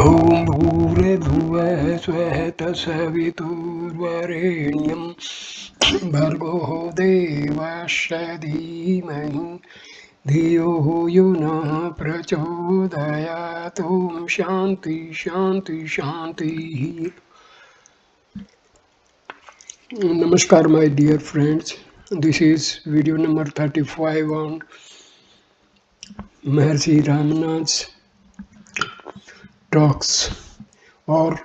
ॐ भूर्भुवः स्वः तत्सवितुर्वरेण्यं भर्गो देवस्य धीमहि धियो यो नः प्रचोदयात् ॐ शान्ति शान्ति शान्तिः. Namaskar my dear friends, this is video number 35 on Maharshi Ramana's talks or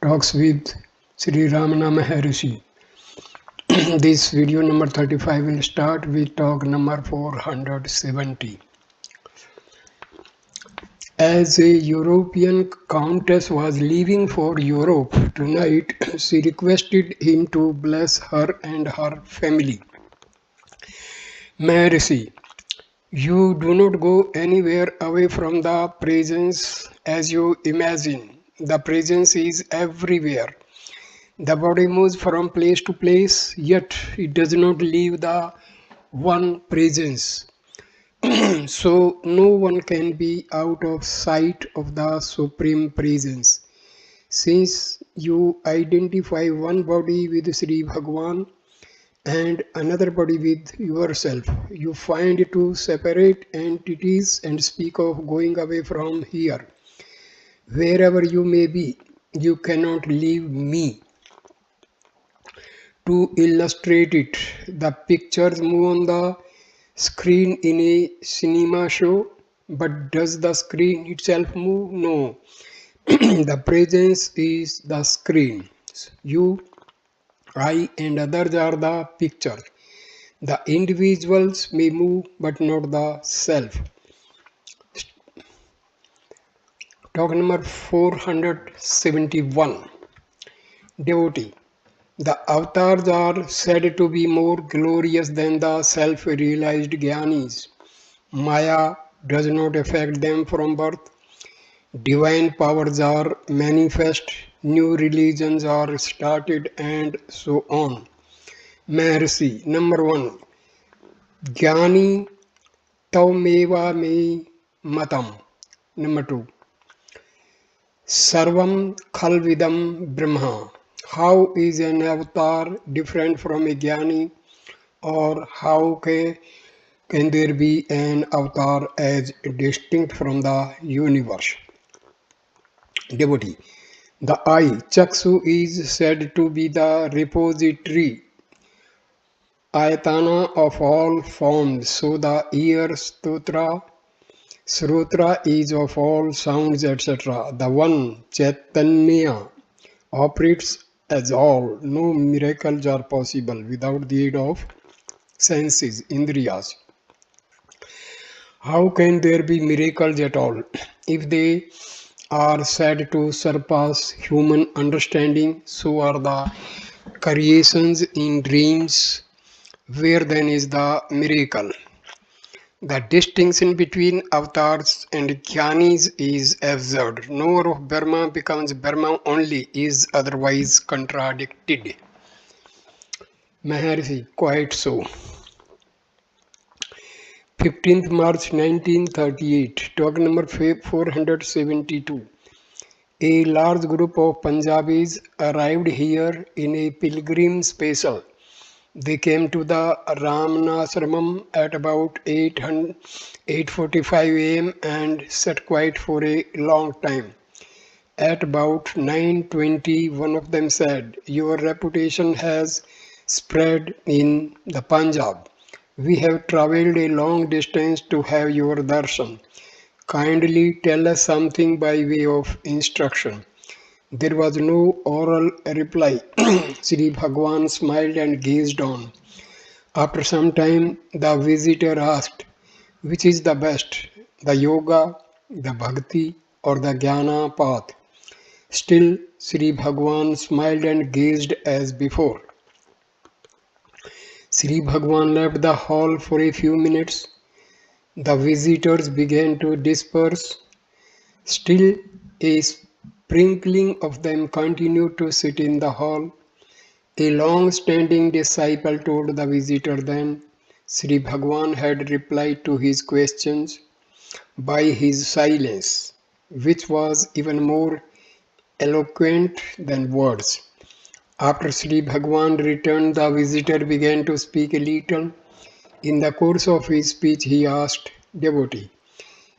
talks with Sri Ramana Maharshi. This video number 35 will start with talk number 470. As a European countess was leaving for Europe tonight, she requested him to bless her and her family. Maharshi, you do not go anywhere away from the presence as you imagine. The presence is everywhere. The body moves from place to place, yet it does not leave the one presence. So no one can be out of sight of the Supreme Presence. Since you identify one body with Sri Bhagavan and another body with yourself, you find two separate entities and speak of going away from here. Wherever you may be, you cannot leave me. To illustrate it, the pictures move on the screen in a cinema show, but does the screen itself move? No. The presence is the screen. You, I, and others are the picture. The individuals may move, but not the self. Talk number 471. Devotee. The avatars are said to be more glorious than the self-realized Gyanis. Maya does not affect them from birth. Divine powers are manifest, new religions are started, and so on. Maharshi, number 1. Jnani Taumeva me matam. Number 2. Sarvam Khalvidam Brahma. How is an avatar different from a Jnani, or how can there be an avatar as distinct from the universe? Devotee. The eye, Chaksu, is said to be the repository, ayatana of all forms. So the ear, Srotra is of all sounds, etc. The one, Chaitanya, operates as all. No miracles are possible without the aid of senses, Indriyas. How can there be miracles at all if they are said to surpass human understanding? So are the creations in dreams. Where then is the miracle? The distinction between avatars and jnanis is absurd. Knower of Brahma becomes Brahma only, is otherwise contradicted. Maharshi, quite so. 15th March 1938, talk number 472. A large group of Punjabis arrived here in a pilgrim special. They came to the Ramana at about 8:45 am and sat quiet for a long time. At about 9:20, one of them said, "Your reputation has spread in the Punjab. We have travelled a long distance to have your darshan. Kindly tell us something by way of instruction." There was no oral reply. Sri Bhagwan smiled and gazed on. After some time, the visitor asked, "Which is the best, the yoga, the bhakti, or the jnana path?" Still, Sri Bhagwan smiled and gazed as before. Sri Bhagwan left the hall for a few minutes. The visitors began to disperse. Still, a sprinkling of them continued to sit in the hall. A long-standing disciple told the visitor then Sri Bhagwan had replied to his questions by his silence, which was even more eloquent than words. After Sri Bhagwan returned, the visitor began to speak a little. In the course of his speech, he asked devotee,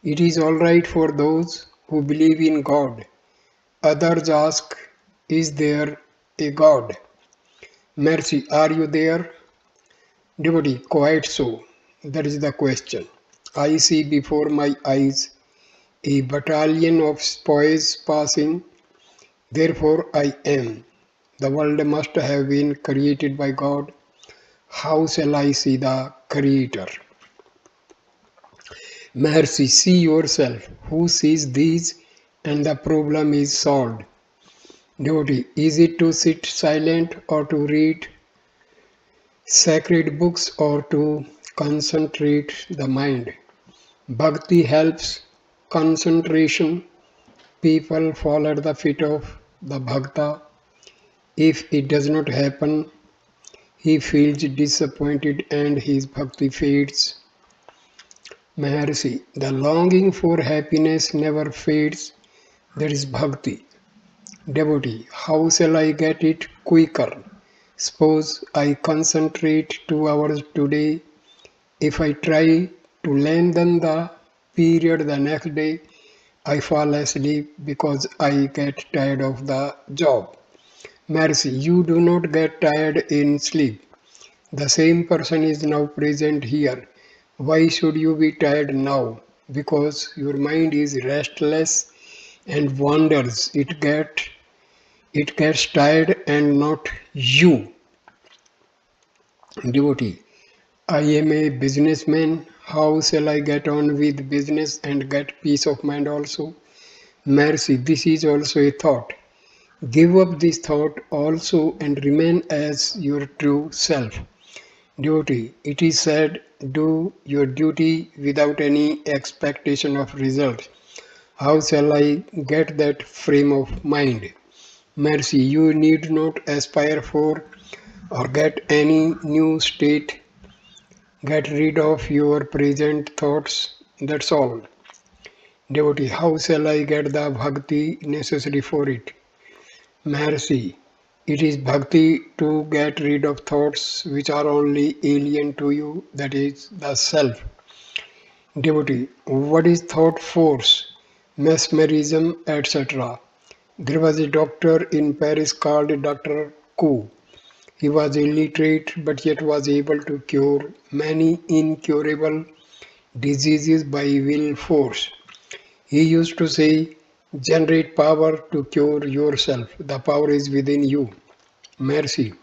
"It is all right for those who believe in God." Others ask, "Is there a God?" Mercy, are you there? Devotee, quite so. That is the question. I see before my eyes a battalion of spoils passing, therefore I am. The world must have been created by God. How shall I see the Creator? Mercy, see yourself. Who sees these and the problem is solved? Devotee, is it to sit silent or to read sacred books or to concentrate the mind? Bhakti helps concentration. People fall at the feet of the Bhakta. If it does not happen, he feels disappointed and his bhakti fades. Maharshi, the longing for happiness never fades. That is bhakti. Devotee, how shall I get it quicker? Suppose I concentrate 2 hours today. If I try to lengthen the period the next day, I fall asleep because I get tired of the job. Mercy, you do not get tired in sleep. The same person is now present here. Why should you be tired now? Because your mind is restless and wanders. It gets tired and not you. Devotee, I am a businessman. How shall I get on with business and get peace of mind also? Mercy, this is also a thought. Give up this thought also and remain as your true self. Duty. It is said, do your duty without any expectation of result. How shall I get that frame of mind? Mercy, you need not aspire for or get any new state. Get rid of your present thoughts. That's all. Devotee, how shall I get the bhakti necessary for it? Maharshi, it is bhakti to get rid of thoughts which are only alien to you, that is the self. Devotee, what is thought force, mesmerism, etc.? There was a doctor in Paris called Dr. Ku. He was illiterate but yet was able to cure many incurable diseases by will force. He used to say, generate power to cure yourself. The power is within you. Mercy.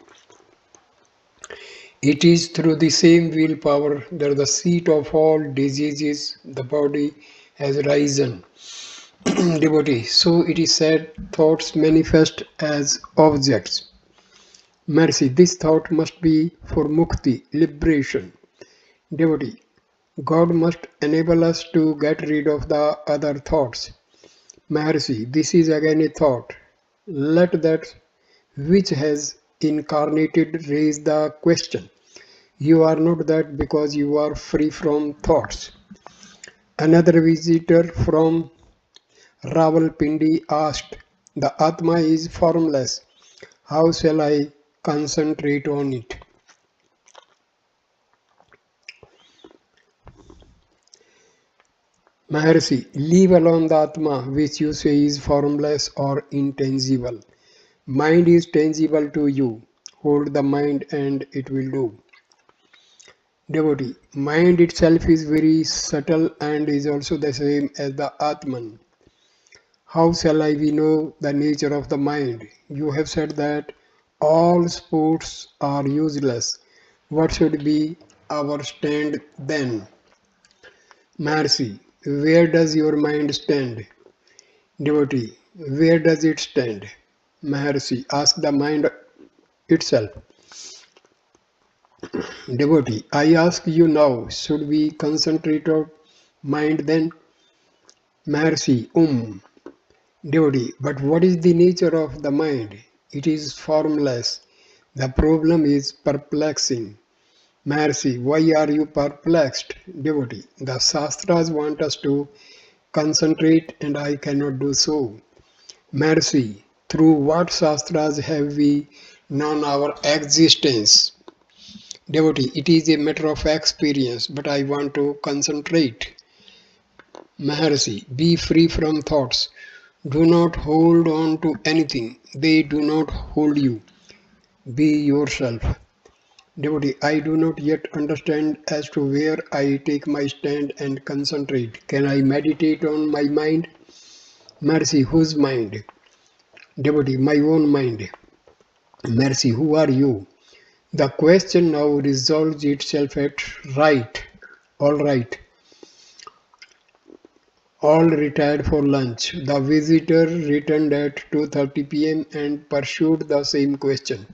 It is through the same willpower that the seat of all diseases, the body, has risen. Devotee. So it is said, thoughts manifest as objects. Mercy. This thought must be for mukti, liberation. Devotee. God must enable us to get rid of the other thoughts. Maharshi, this is again a thought. Let that which has incarnated raise the question. You are not that because you are free from thoughts. Another visitor from Rawalpindi asked, the Atma is formless. How shall I concentrate on it? Maharshi, leave alone the Atma which you say is formless or intangible. Mind is tangible to you. Hold the mind and it will do. Devotee, mind itself is very subtle and is also the same as the Atman. How shall I we know the nature of the mind? You have said that all sports are useless. What should be our stand then? Mercy, where does your mind stand? Devotee, where does it stand? Maharshi, ask the mind itself. Devotee, I ask you now, should we concentrate on mind then? Maharshi, Devotee, but what is the nature of the mind? It is formless. The problem is perplexing. Maharshi, why are you perplexed? Devotee, the Shastras want us to concentrate and I cannot do so. Maharshi, Through what shastras have we known our existence? Devotee, it is a matter of experience, but I want to concentrate. Maharshi, be free from thoughts. Do not hold on to anything. They do not hold you. Be yourself. Devotee, I do not yet understand as to where I take my stand and concentrate. Can I meditate on my mind? Mercy, whose mind? Devotee, my own mind. Mercy, who are you? The question now resolves itself at right. All right. All retired for lunch. The visitor returned at 2:30 p.m. and pursued the same question.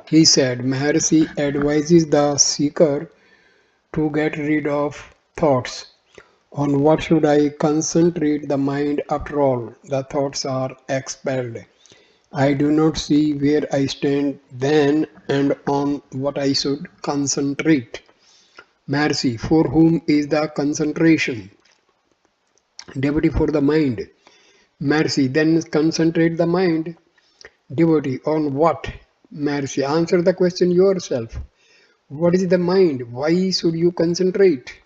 He said, Maharshi advises the seeker to get rid of thoughts. On what should I concentrate the mind? After all, the thoughts are expelled. I do not see where I stand then and on what I should concentrate. Mercy, for whom is the concentration? Devotee, for the mind. Mercy, then concentrate the mind. Devotee, on what? Mercy, answer the question yourself. What is the mind? Why should you concentrate?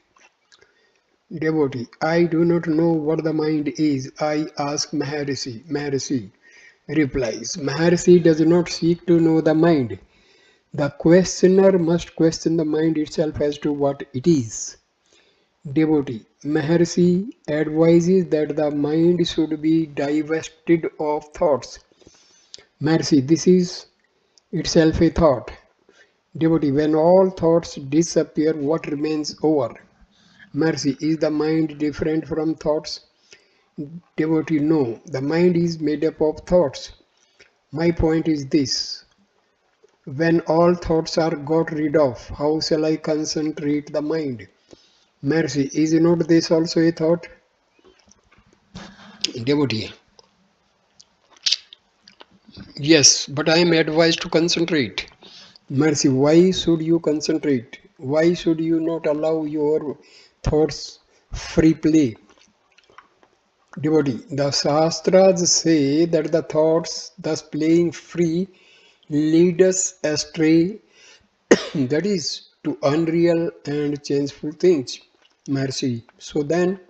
Devotee, I do not know what the mind is. I ask Maharshi. Maharshi replies, Maharshi does not seek to know the mind. The questioner must question the mind itself as to what it is. Devotee, Maharshi advises that the mind should be divested of thoughts. Maharshi, this is itself a thought. Devotee, when all thoughts disappear, what remains over? Mercy, is the mind different from thoughts? Devotee, no, the mind is made up of thoughts. My point is this. When all thoughts are got rid of, how shall I concentrate the mind? Mercy, is not this also a thought? Devotee, yes, but I am advised to concentrate. Mercy, why should you concentrate? Why should you not allow your thoughts free play? Devotee, the Shastras say that the thoughts, thus playing free, lead us astray, that is, to unreal and changeful things. Mercy. So then,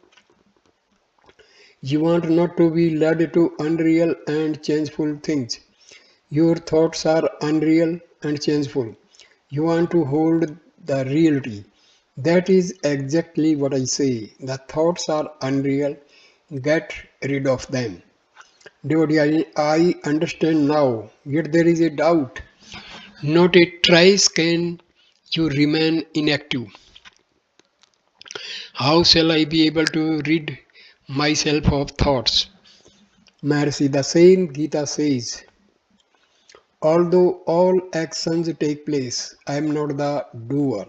you want not to be led to unreal and changeful things. Your thoughts are unreal and changeful. You want to hold the reality. That is exactly what I say. The thoughts are unreal. Get rid of them. Devotee, I understand now, yet there is a doubt. Not a trace can you remain inactive. How shall I be able to rid myself of thoughts? Maharshi, the same Gita says, although all actions take place, I am not the doer.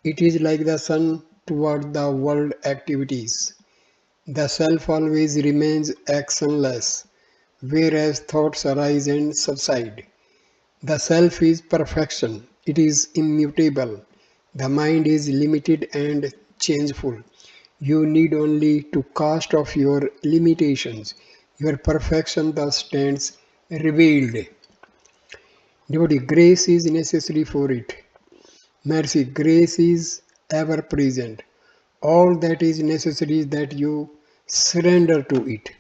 It is like the sun toward the world activities. The self always remains actionless, whereas thoughts arise and subside. The self is perfection, it is immutable. The mind is limited and changeful. You need only to cast off your limitations. Your perfection thus stands revealed. Devotee, grace is necessary for it. Mercy, grace is ever present. All that is necessary is that you surrender to it.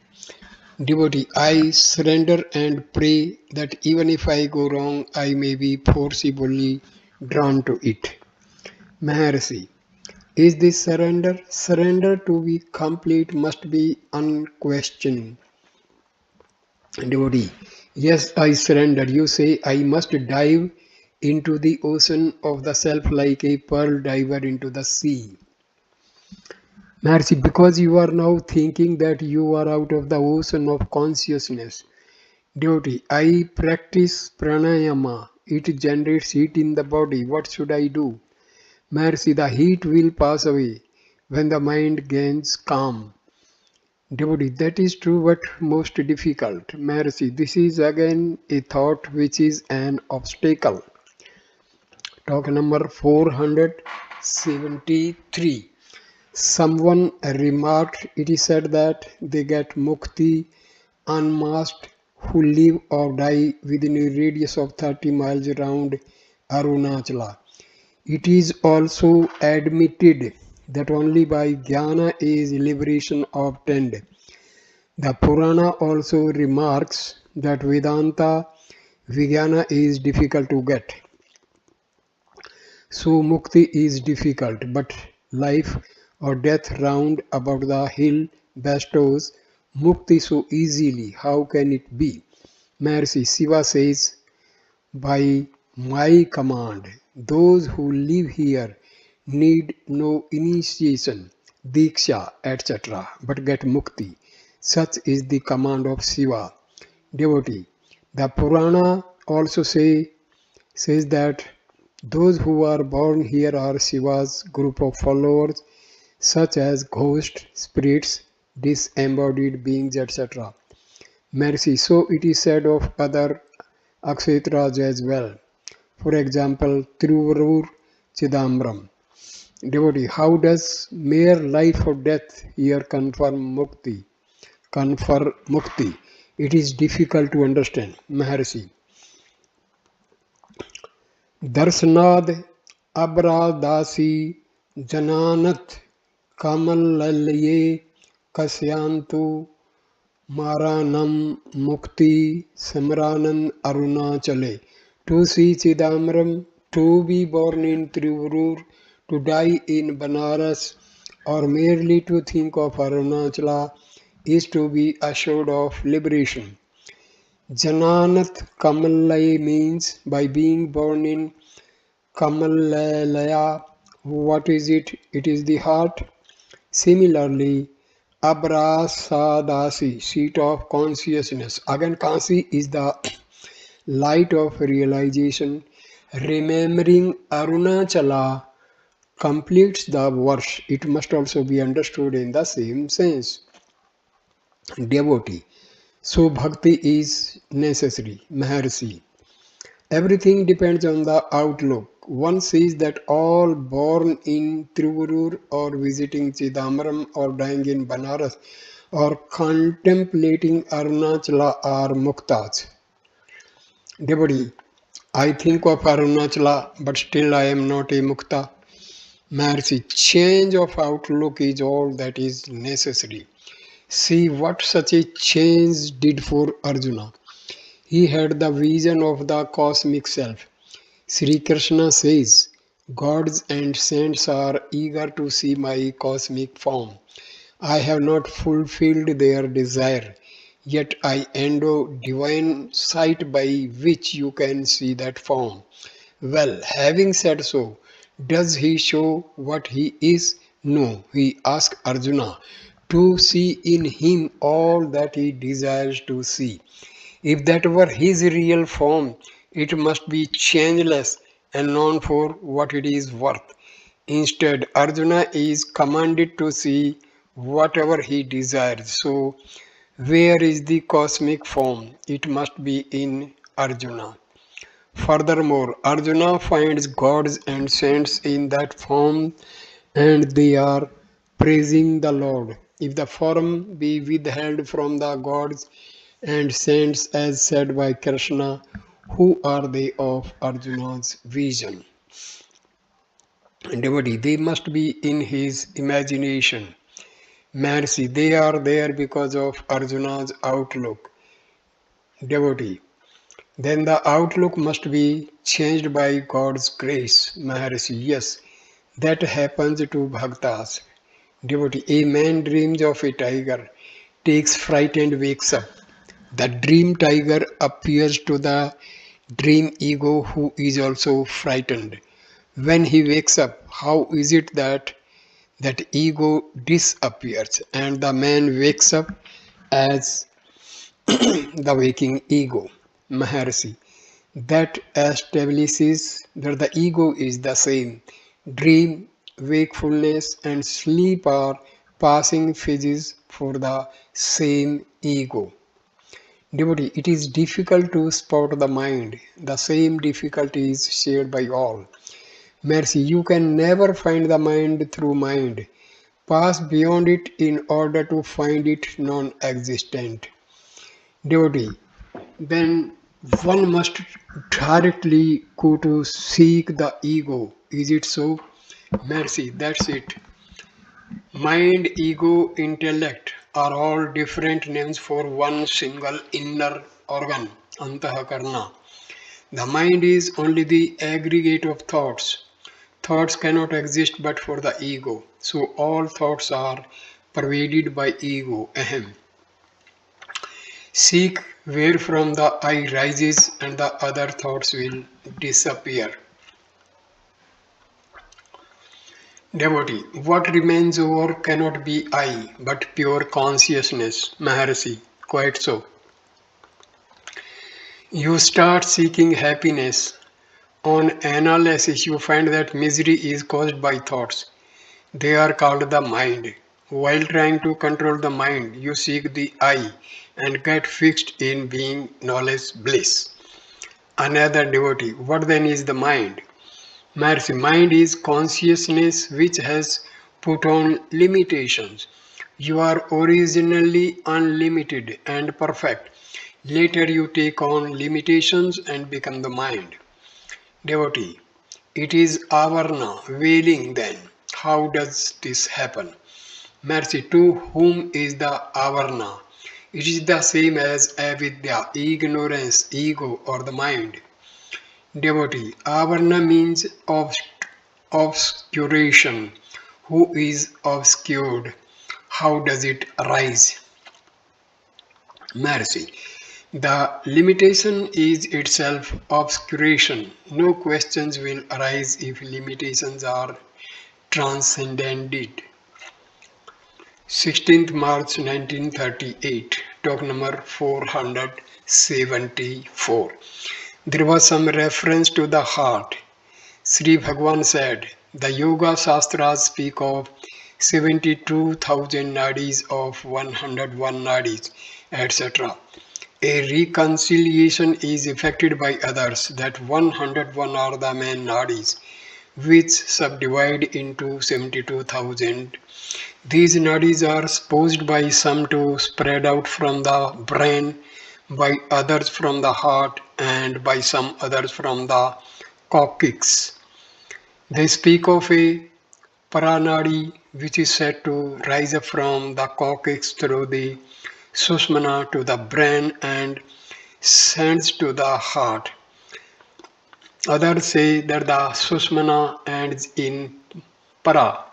Devotee, I surrender and pray that even if I go wrong, I may be forcibly drawn to it. Maharshi, is this surrender? Surrender to be complete must be unquestioning. Devotee, yes, I surrender. You say I must dive into the ocean of the self like a pearl diver into the sea. Mercy, because you are now thinking that you are out of the ocean of consciousness. Devotee, I practice pranayama. It generates heat in the body. What should I do? Mercy, the heat will pass away when the mind gains calm. Devotee, that is true but most difficult. Mercy, this is again a thought which is an obstacle. Talk number 473. Someone remarked, it is said that they get mukti unmasked who live or die within a radius of 30 miles around Arunachala. It is also admitted that only by jnana is liberation obtained. The Purana also remarks that Vedanta Vijnana is difficult to get. So mukti is difficult, but life or death round about the hill bestows mukti so easily. How can it be? Maharshi Shiva says, by my command, those who live here need no initiation, diksha, etc., but get mukti. Such is the command of Shiva. Devotee. The Purana also says that those who are born here are Shiva's group of followers, such as ghosts, spirits, disembodied beings, etc. Mercy. So it is said of other Akshetras as well. For example, Tiruvarur Chidambaram. Devotee, how does mere life or death here confer mukti? It is difficult to understand. Maharshi. दर्शनाद अबरादासी जनानत कमलये कस्यांतु मारानम मुक्ति समरानंद अरुणाचले. To see Chidambaram, to be born in Trivurur, to die in Banaras, or merely to think of Arunachala is to be assured of liberation. Jananat Kamalaya means by being born in Kamalaya. What is it? It is the heart. Similarly, Abrasadasi, seat of consciousness. Again, Kasi is the light of realization. Remembering Arunachala completes the verse. It must also be understood in the same sense. Devotee. So bhakti is necessary. Maharshi. Everything depends on the outlook. One sees that all born in Trivurur or visiting Chidambaram or dying in Banaras or contemplating Arunachala are muktas. Devotee, I think of Arunachala, but still I am not a mukta. Maharshi, change of outlook is all that is necessary. See what such a change did for Arjuna. He had the vision of the cosmic self. Sri Krishna says, gods and saints are eager to see my cosmic form. I have not fulfilled their desire, yet I endow divine sight by which you can see that form. Well, having said so, does he show what he is? No, he asks Arjuna to see in him all that he desires to see. If that were his real form, it must be changeless and known for what it is worth. Instead, Arjuna is commanded to see whatever he desires. So, where is the cosmic form? It must be in Arjuna. Furthermore, Arjuna finds gods and saints in that form and they are praising the Lord. If the form be withheld from the gods and saints as said by Krishna, who are they of Arjuna's vision? Devotee, they must be in his imagination. Mercy, they are there because of Arjuna's outlook. Devotee, then the outlook must be changed by God's grace. Maharshi, yes, that happens to bhaktas. Devotee, a man dreams of a tiger, takes fright and wakes up. The dream tiger appears to the dream ego who is also frightened. When he wakes up, how is it that that ego disappears and the man wakes up as the waking ego? Maharshi. That establishes that the ego is the same. Dream, wakefulness, and sleep are passing phases for the same ego. Devotee, it is difficult to spot the mind. The same difficulty is shared by all. Mercy, you can never find the mind through mind. Pass beyond it in order to find it non existent. Devotee, then one must directly go to seek the ego. Is it so? Mercy, that's it. Mind, ego, intellect are all different names for one single inner organ, antahakarna. The mind is only the aggregate of thoughts. Thoughts cannot exist but for the ego. So all thoughts are pervaded by ego, ahem. Seek where from the I rises and the other thoughts will disappear. Devotee, what remains over cannot be I, but pure consciousness. Maharshi, quite so. You start seeking happiness. On analysis, you find that misery is caused by thoughts. They are called the mind. While trying to control the mind, you seek the I and get fixed in being knowledge bliss. Another devotee, what then is the mind? Mercy, mind is consciousness which has put on limitations. You are originally unlimited and perfect. Later you take on limitations and become the mind. Devotee, it is avarna, veiling then. How does this happen? Mercy, to whom is the avarna? It is the same as avidya, ignorance, ego, or the mind. Devotee, avarna means obscuration. Who is obscured? How does it arise? Mercy. The limitation is itself obscuration. No questions will arise if limitations are transcended. 16th March 1938, talk number 474. There was some reference to the heart. Sri Bhagwan said, the Yoga Shastras speak of 72,000 nadis of 101 nadis, etc. A reconciliation is effected by others that 101 are the main nadis, which subdivide into 72,000. These nadis are supposed by some to spread out from the brain, by others from the heart, and by some others from the coccyx. They speak of a paranadi which is said to rise up from the coccyx through the sushmana to the brain and sends to the heart. Others say that the sushmana ends in para.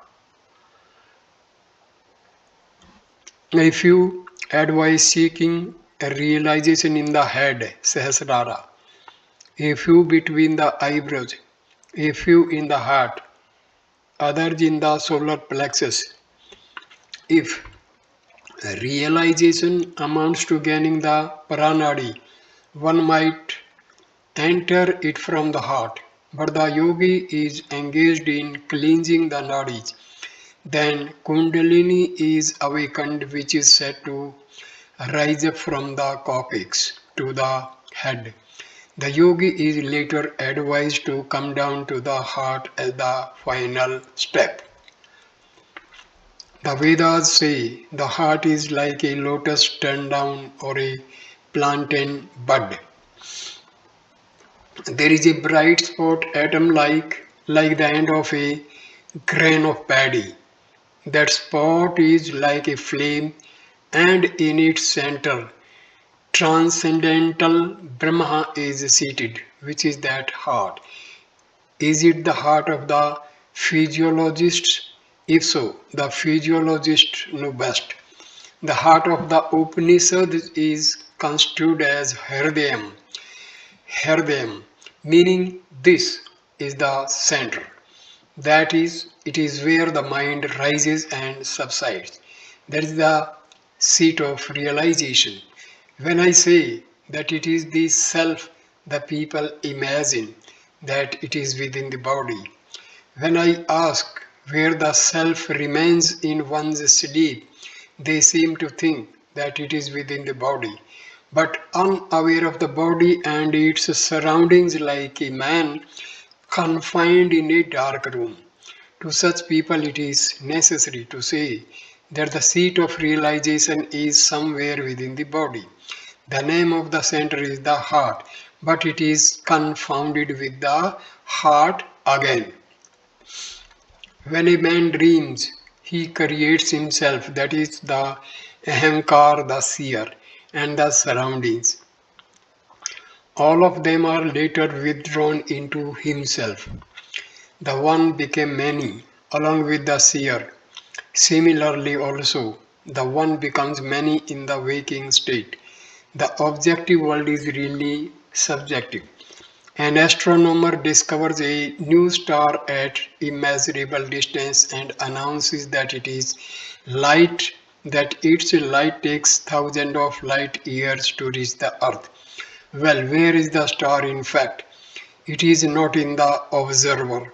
A few advise seeking a realization in the head, Sahasrara, a few between the eyebrows, a few in the heart, others in the solar plexus. If realization amounts to gaining the paranadi, one might enter it from the heart, but the yogi is engaged in cleansing the nadis. Then Kundalini is awakened, which is said to rise up from the coccyx to the head. The yogi is later advised to come down to the heart as the final step. The Vedas say the heart is like a lotus turned down or a plantain bud. There is a bright spot atom like the end of a grain of paddy. That spot is like a flame, and in its center, transcendental Brahma is seated, which is that heart. Is it the heart of the physiologists? If so, the physiologists know best. The heart of the Upanishads is construed as Hridayam, meaning this is the center. That is, it is where the mind rises and subsides. That is the seat of realization. When I say that it is the self, the people imagine that it is within the body. When I ask where the self remains in one's sleep, they seem to think that it is within the body. But unaware of the body and its surroundings, like a man confined in a dark room. To such people, it is necessary to say that the seat of realization is somewhere within the body. The name of the center is the heart, but it is confounded with the heart again. When a man dreams, he creates himself, that is the ahamkar, the seer, and the surroundings. All of them are later withdrawn into himself. The one became many, along with the seer. Similarly, also, the one becomes many in the waking state. The objective world is really subjective. An astronomer discovers a new star at immeasurable distance and announces that it is light, that its light takes thousands of light years to reach the earth. Well, where is the star in fact? It is not in the observer.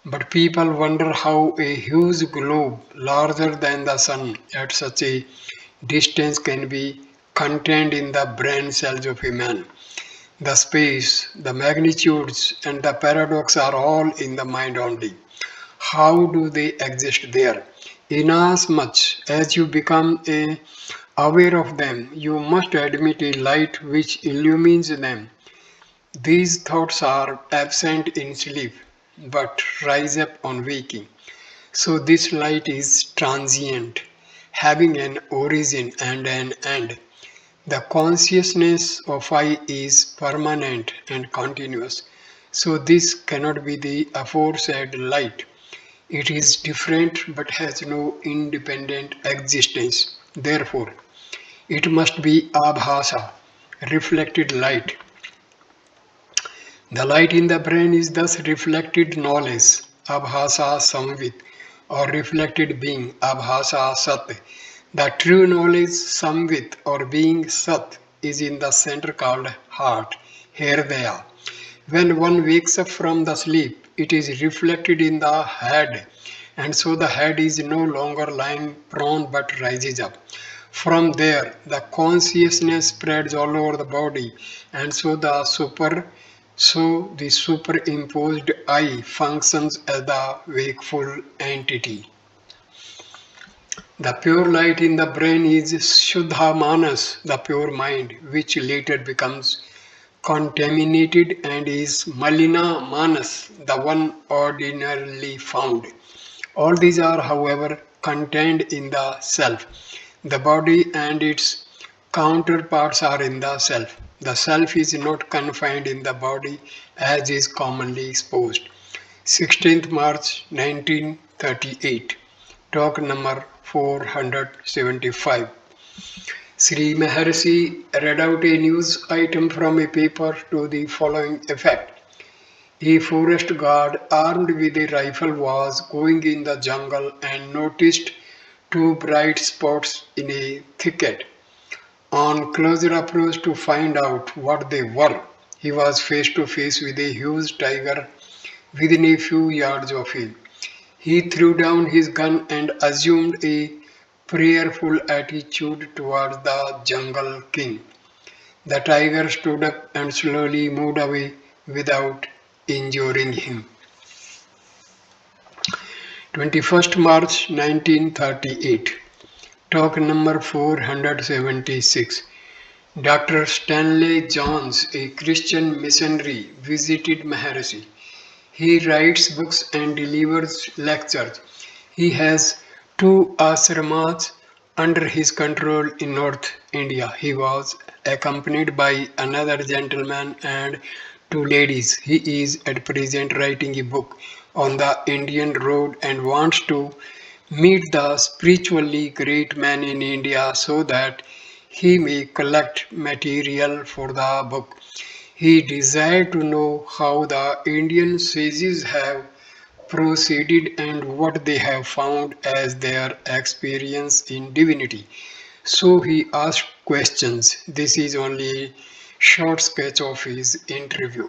But people wonder how a huge globe larger than the sun at such a distance can be contained in the brain cells of a man. The space, the magnitudes, and the paradox are all in the mind only. How do they exist there? Inasmuch as you become aware of them, you must admit a light which illumines them. These thoughts are absent in sleep, but rise up on waking. So this light is transient, having an origin and an end. The consciousness of I is permanent and continuous. So this cannot be the aforesaid light. It is different but has no independent existence. Therefore, it must be abhasa, reflected light. The light in the brain is thus reflected knowledge, abhasa samvit, or reflected being, abhasa sat. The true knowledge, samvit, or being sat, is in the center called heart, hridaya. When one wakes up from the sleep, it is reflected in the head, and so the head is no longer lying prone but rises up. From there, the consciousness spreads all over the body, and so the superimposed I functions as the wakeful entity. The pure light in the brain is Shuddha Manas, the pure mind, which later becomes contaminated and is Malina Manas, the one ordinarily found. All these are, however, contained in the self. The body and its counterparts are in the self. The self is not confined in the body as is commonly supposed. 16th March 1938. Talk number 475. Sri Maharshi read out a news item from a paper to the following effect. A forest guard armed with a rifle was going in the jungle and noticed two bright spots in a thicket. On closer approach to find out what they were, he was face to face with a huge tiger within a few yards of him. He threw down his gun and assumed a prayerful attitude towards the jungle king. The tiger stood up and slowly moved away without injuring him. 21st March 1938. Talk number 476. Dr. Stanley Jones, a Christian missionary, visited Maharshi. He writes books and delivers lectures. He has two ashramas under his control in North India. He was accompanied by another gentleman and two ladies. He is at present writing a book on the Indian road and wants to meet the spiritually great man in India so that he may collect material for the book. He desired to know how the Indian sages have proceeded and what they have found as their experience in divinity. So he asked questions. This is only a short sketch of his interview.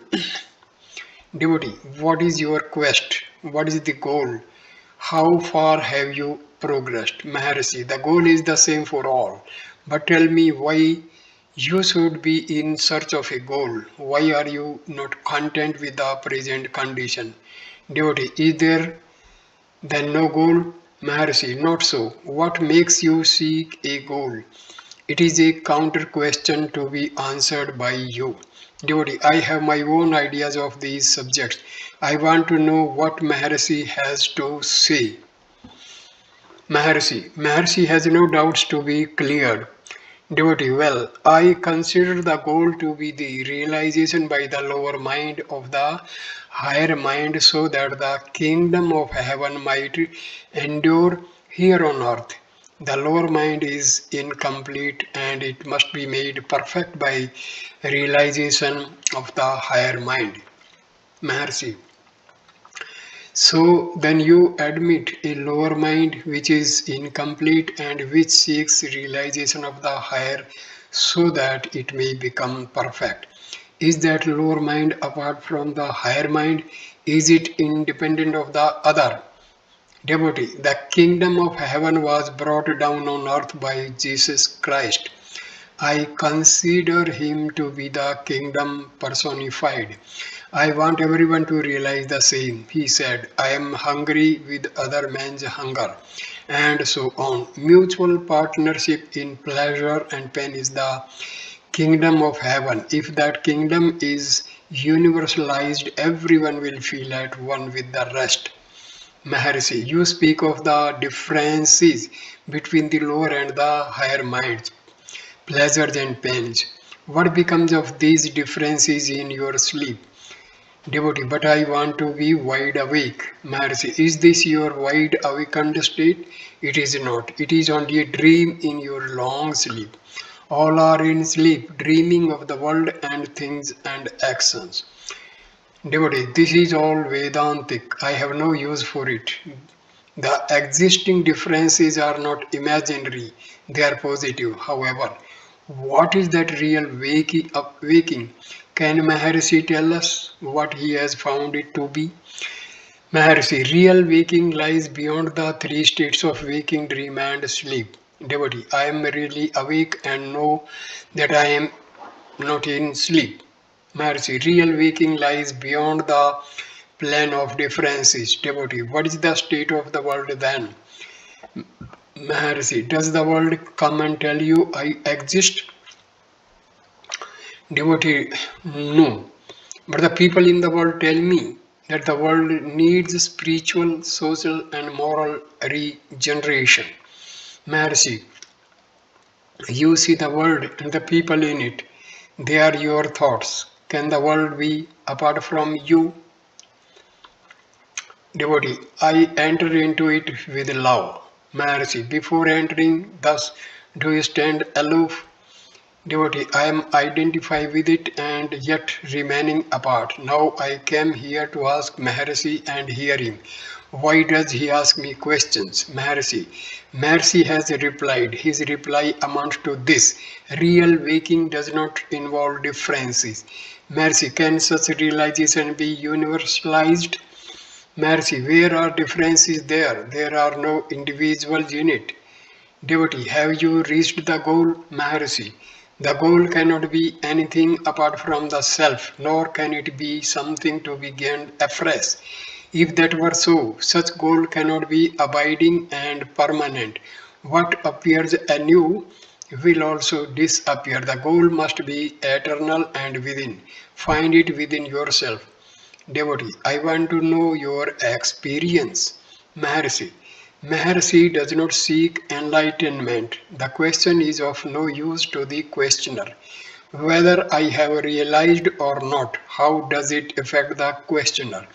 Devotee, what is your quest? What is the goal? How far have you progressed? Maharshi, the goal is the same for all. But tell me why you should be in search of a goal. Why are you not content with the present condition? Devotee, is there then no goal? Maharshi, not so. What makes you seek a goal? It is a counter question to be answered by you. Devotee, I have my own ideas of these subjects. I want to know what Maharshi has to say. Maharshi has no doubts to be cleared. Devotee, well, I consider the goal to be the realization by the lower mind of the higher mind so that the kingdom of heaven might endure here on earth. The lower mind is incomplete and it must be made perfect by realization of the higher mind. Maharshi. So then you admit a lower mind which is incomplete and which seeks realization of the higher so that it may become perfect. Is that lower mind apart from the higher mind? Is it independent of the other? Devotee, the kingdom of heaven was brought down on earth by Jesus Christ. I consider him to be the kingdom personified. I want everyone to realize the same. He said, I am hungry with other men's hunger, and so on. Mutual partnership in pleasure and pain is the kingdom of heaven. If that kingdom is universalized, everyone will feel at one with the rest. Maharshi, you speak of the differences between the lower and the higher minds, pleasures and pains. What becomes of these differences in your sleep? Devotee, but I want to be wide awake. Maharshi, is this your wide awakened state? It is not. It is only a dream in your long sleep. All are in sleep, dreaming of the world and things and actions. Devotee, this is all Vedantic. I have no use for it. The existing differences are not imaginary, they are positive. However, what is that real waking? Can Maharshi tell us what he has found it to be? Maharshi, real waking lies beyond the three states of waking, dream, and sleep. Devotee, I am really awake and know that I am not in sleep. Maharshi, real waking lies beyond the plane of differences. Devotee, what is the state of the world then? Maharshi, does the world come and tell you I exist? Devotee, no. But the people in the world tell me that the world needs spiritual, social, and moral regeneration. Maharshi, you see the world and the people in it. They are your thoughts. Can the world be apart from you? Devotee, I enter into it with love. Maharshi, before entering, thus do you stand aloof? Devotee, I am identified with it and yet remaining apart. Now I came here to ask Maharshi and hear him. Why does he ask me questions? Maharshi has replied. His reply amounts to this. Real waking does not involve differences. Maharshi, can such realization be universalized? Maharshi, where are differences there? There are no individuals in it. Devotee, have you reached the goal? Maharshi, the goal cannot be anything apart from the self, nor can it be something to be gained afresh. If that were so, such goal cannot be abiding and permanent. What appears anew will also disappear. The goal must be eternal and within. Find it within yourself. Devotee, I want to know your experience. Maharshi, Maharshi does not seek enlightenment. The question is of no use to the questioner. Whether I have realized or not, how does it affect the questioner?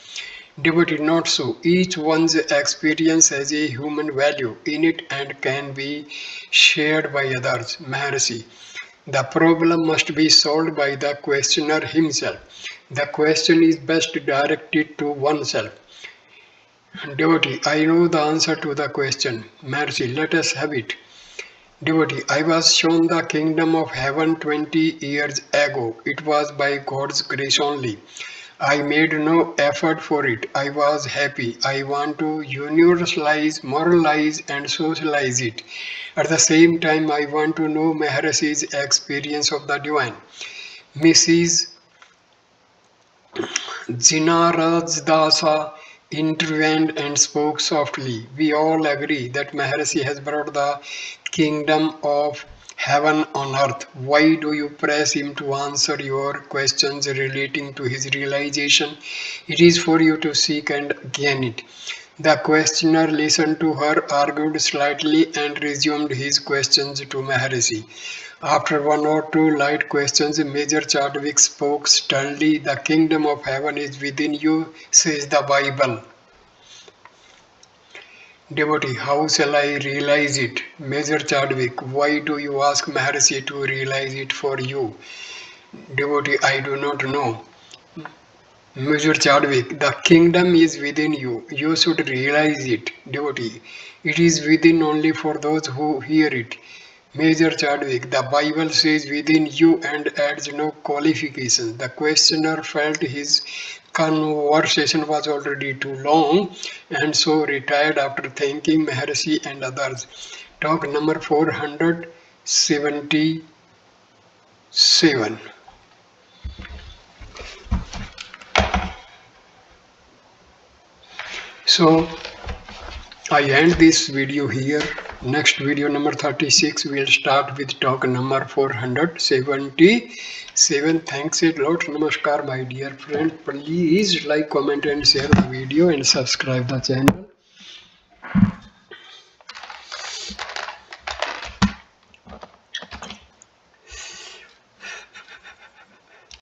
Devotee, not so. Each one's experience has a human value in it and can be shared by others. Maharshi, the problem must be solved by the questioner himself. The question is best directed to oneself. Devotee, I know the answer to the question. Maharshi, let us have it. Devotee, I was shown the kingdom of heaven 20 years ago. It was by God's grace only. I made no effort for it. I was happy. I want to universalize, moralize, and socialize it. At the same time, I want to know Maharshi's experience of the divine. Mrs. Jinarajdasa intervened and spoke softly. We all agree that Maharshi has brought the kingdom of heaven on earth. Why do you press him to answer your questions relating to his realization? It is for you to seek and gain it. The questioner listened to her, argued slightly, and resumed his questions to Maharshi. After one or two light questions, Major Chadwick spoke sternly. The kingdom of heaven is within you, says the Bible. Devotee, how shall I realize it? Major Chadwick, why do you ask Maharshi to realize it for you? Devotee, I do not know. Major Chadwick, the kingdom is within you. You should realize it. Devotee, it is within only for those who hear it. Major Chadwick, the Bible says within you and adds no qualifications. The questioner felt his conversation was already too long and so retired after thanking Maharshi and others. Talk number 477. So I end this video here. Next video number 36 will start with talk number 477. Thanks a lot. Namaskar my dear friend. Please like, comment and share the video and subscribe the channel.